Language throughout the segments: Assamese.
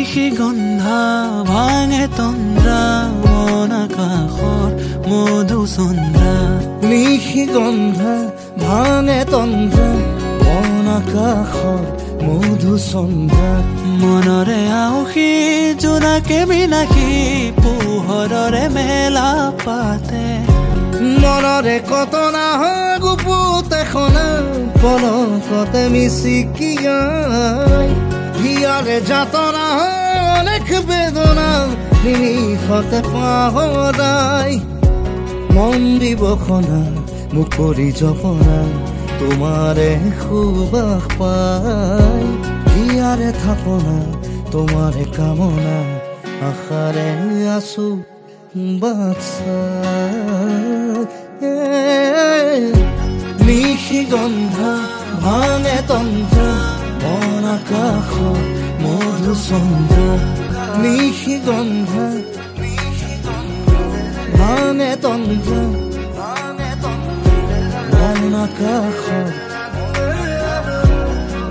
নিশি গন্ধা ভাঙে তন্দ্ৰা মন আকাশৰ মধু চন্দ্ৰা নিশি গন্ধা ভাঙে তন্দ্ৰা মন আকাশৰ মধু চন্দ্ৰা মনৰে আউসী জোনাকে বিলাসী পোহৰৰে মেলা পাতে মনৰে কতনা গুপুতে খনা পলকতে মিচিকিয়াই হিয়াৰে যাতনা অনেক বেদনা নিমিষতে পাহৰাই মন দিবখনা মুকৰি জপনা তোমাৰে সুবাস পাই হিয়াৰে থাপনা তোমাৰে কামনা আশাৰে আছো বাচ্চা নিশি গন্ধা ভাঙে তন্দ্ৰা মন আকাশৰ মধু চন্দ্ৰা নিশি গন্ধা ভাঙে তন্দ্ৰা মন আকাশৰ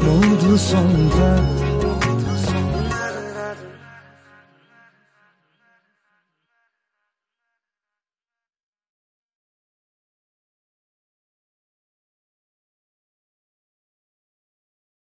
মধু চন্দ্ৰা